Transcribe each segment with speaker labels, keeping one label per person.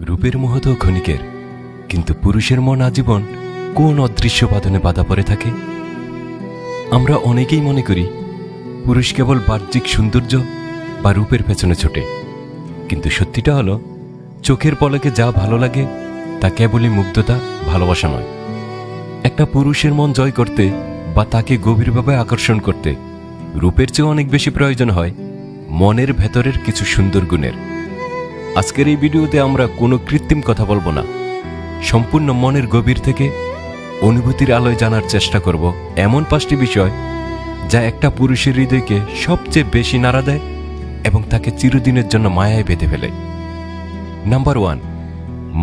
Speaker 1: রূপের মোহ তো ক্ষণিকের, কিন্তু পুরুষের মন আজীবন কোন অদৃশ্য বাঁধনে বাধা পড়ে থাকে। আমরা অনেকেই মনে করি পুরুষ কেবল বাহ্যিক সৌন্দর্য বা রূপের পেছনে ছোটে, কিন্তু সত্যিটা হলো চোখের পলকে যা ভালো লাগে তা কেবলই মুগ্ধতা, ভালোবাসা নয়। একটা পুরুষের মন জয় করতে বা তাকে গভীরভাবে আকর্ষণ করতে রূপের চেয়ে অনেক বেশি প্রয়োজন হয় মনের ভেতরের কিছু সুন্দর গুণের। আজকের এই ভিডিওতে আমরা কোনো কৃত্রিম কথা বলবো না, সম্পূর্ণ মনের গভীর থেকে অনুভূতির আলোয় জানার চেষ্টা করব এমন 5টি বিষয় যা একটা পুরুষের হৃদয়কে সবচেয়ে বেশি নাড়া দেয় এবং তাকে চিরদিনের জন্য মায়ায় বেঁধে ফেলে। নাম্বার 1,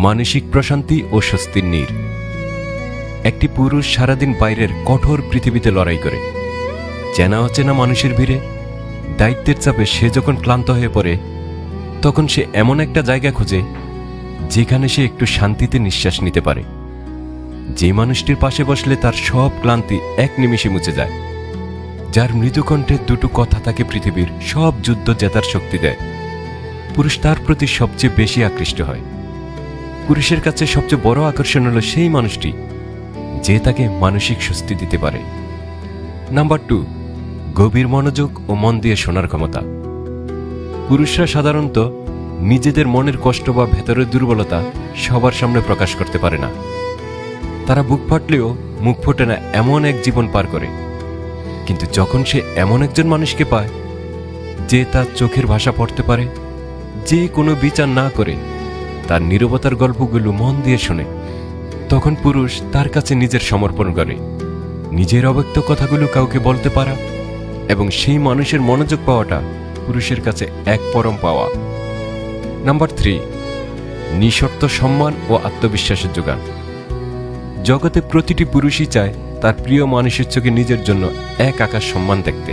Speaker 1: মানসিক প্রশান্তি ও স্বস্তির নীড়। একটি পুরুষ সারাদিন বাইরের কঠোর পৃথিবীতে লড়াই করে, চেনা অচেনা মানুষের ভিড়ে, দায়িত্বের চাপে সে যখন ক্লান্ত হয়ে পড়ে, তখন সে এমন একটা জায়গা খোঁজে যেখানে সে একটু শান্তিতে নিঃশ্বাস নিতে পারে। যে মানুষটির পাশে বসলে তার সব ক্লান্তি এক নিমিষে মুছে যায়, যার মৃদু কণ্ঠে দুটো কথা তাকে পৃথিবীর সব যুদ্ধ জেতার শক্তি দেয়, পুরুষ তার প্রতি সবচেয়ে বেশি আকৃষ্ট হয়। পুরুষের কাছে সবচেয়ে বড় আকর্ষণ হলো সেই মানুষটি যে তাকে মানসিক স্বস্তি দিতে পারে। নাম্বার 2, গভীর মনোযোগ ও মন দিয়ে শোনার ক্ষমতা। পুরুষরা সাধারণত নিজেদের মনের কষ্ট বা ভেতরের দুর্বলতা সবার সামনে প্রকাশ করতে পারে না। তারা বুক ফাটলেও মুখ ফোটে না এমন এক জীবন পার করে, কিন্তু যখন সে এমন একজন মানুষকে পায় যে তার চোখের ভাষা পড়তে পারে, যে কোনো বিচার না করে তার নীরবতার গল্পগুলো মন দিয়ে শোনে, তখন পুরুষ তার কাছে নিজের সমর্পণ করে। নিজের অব্যক্ত কথাগুলো কাউকে বলতে পারা এবং সেই মানুষের মনোযোগ পাওয়াটা পুরুষের কাছে এক পরম পাওয়া। নাম্বার 3, নিঃশর্ত সম্মান ও আত্মবিশ্বাসের যোগান। জগতে প্রতিটি পুরুষই চায় তার প্রিয় মানুষের চোখে নিজের জন্য এক আকাশ সম্মান দেখতে।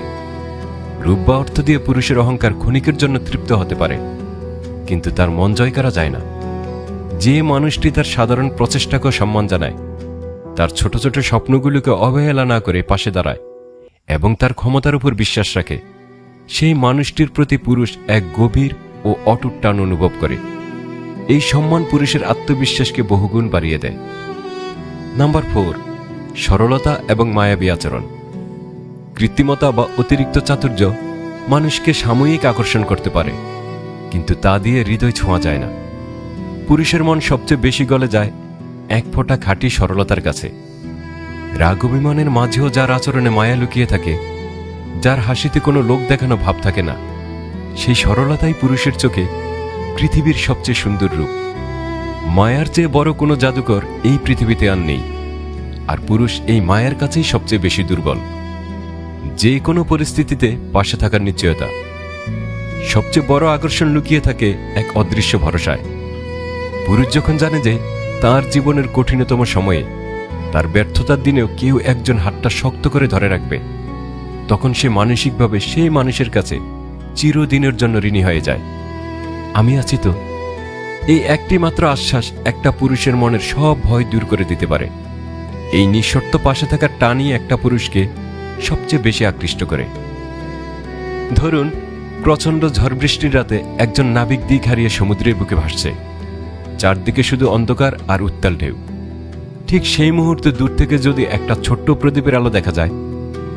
Speaker 1: রূপ বা অর্থ দিয়ে পুরুষের অহংকার ক্ষণিকের জন্য তৃপ্ত হতে পারে, কিন্তু তার মন জয় করা যায় না। যে মানুষটি তার সাধারণ প্রচেষ্টাকেও সম্মান জানায়, তার ছোট ছোট স্বপ্নগুলোকে অবহেলা না করে পাশে দাঁড়ায় এবং তার ক্ষমতার উপর বিশ্বাস রাখে, সেই মানুষটির প্রতি পুরুষ এক গভীর ও অটুট টান অনুভব করে। এই সম্মান পুরুষের আত্মবিশ্বাসকে বহুগুণ বাড়িয়ে দেয়। নাম্বার 4, সরলতা এবং মায়াবী আচরণ। কৃত্রিমতা বা অতিরিক্ত চাতুর্য মানুষকে সাময়িক আকর্ষণ করতে পারে, কিন্তু তা দিয়ে হৃদয় ছোঁয়া যায় না। পুরুষের মন সবচেয়ে বেশি গলে যায় এক ফোঁটা খাঁটি সরলতার কাছে। রাগ অভিমানের মাঝেও যার আচরণে মায়া লুকিয়ে থাকে, যার হাসিতে কোনো লোক দেখানো ভাব থাকে না, সেই সরলতাই পুরুষের চোখে পৃথিবীর সবচেয়ে সুন্দর রূপ। মায়ার চেয়ে বড় কোনো জাদুকর এই পৃথিবীতে আর নেই, আর পুরুষ এই মায়ার কাছেই সবচেয়ে বেশি দুর্বল। যে কোনো পরিস্থিতিতে পাশে থাকার নিশ্চয়তা। সবচেয়ে বড় আকর্ষণ লুকিয়ে থাকে এক অদৃশ্য ভরসায়। পুরুষ যখন জানে যে তার জীবনের কঠিনতম সময়ে, তার ব্যর্থতার দিনেও কেউ একজন হাতটা শক্ত করে ধরে রাখবে, তখন সে মানসিকভাবে সেই মানুষের কাছে চিরদিনের জন্য ঋণী হয়ে যায়। আমি আছি তো, এই একটি মাত্র আশ্বাস একটা পুরুষের মনের সব ভয় দূর করে দিতে পারে। এই নিঃশর্ত পাশে থাকার টানই একটা পুরুষকে সবচেয়ে বেশি আকৃষ্ট করে। ধরুন, প্রচণ্ড ঝড় বৃষ্টির রাতে একজন নাবিক দিক হারিয়ে সমুদ্রের বুকে ভাসছে, চারদিকে শুধু অন্ধকার আর উত্তাল ঢেউ। ঠিক সেই মুহূর্তে দূর থেকে যদি একটা ছোট্ট প্রদীপের আলো দেখা যায়,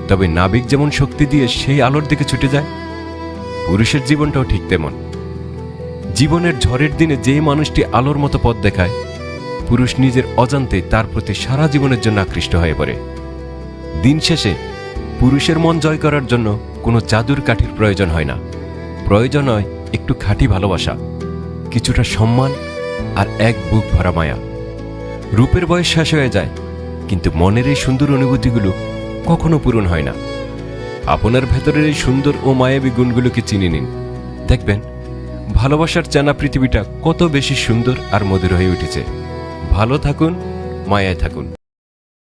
Speaker 1: তবে নাবিক যেমন শক্তি দিয়ে সেই আলোর দিকে ছুটে যায়, পুরুষের জীবনটাও ঠিক তেমন। জীবনের ঝড়ের দিনে যে মানুষটি আলোর মতো পথ দেখায়, পুরুষ নিজের অজান্তে তার প্রতি সারা জীবনের জন্য আকৃষ্ট হয়ে পড়ে। দিন শেষে পুরুষের মন জয় করার জন্য কোনো জাদুর কাঠির প্রয়োজন হয় না, প্রয়োজন হয় একটু খাঁটি ভালোবাসা, কিছুটা সম্মান আর এক বুক ভরা মায়া। রূপের বয়স শেষ হয়ে যায়, কিন্তু মনের এই সুন্দর অনুভূতিগুলো কখনো পূরণ হয় না। আপনার ভেতরের এই সুন্দর ও মায়াবী গুণগুলোকে চিনে নিন, দেখবেন ভালোবাসার চেনা পৃথিবীটা কত বেশি সুন্দর আর মধুর হয়ে উঠেছে। ভালো থাকুন, মায়ায় থাকুন।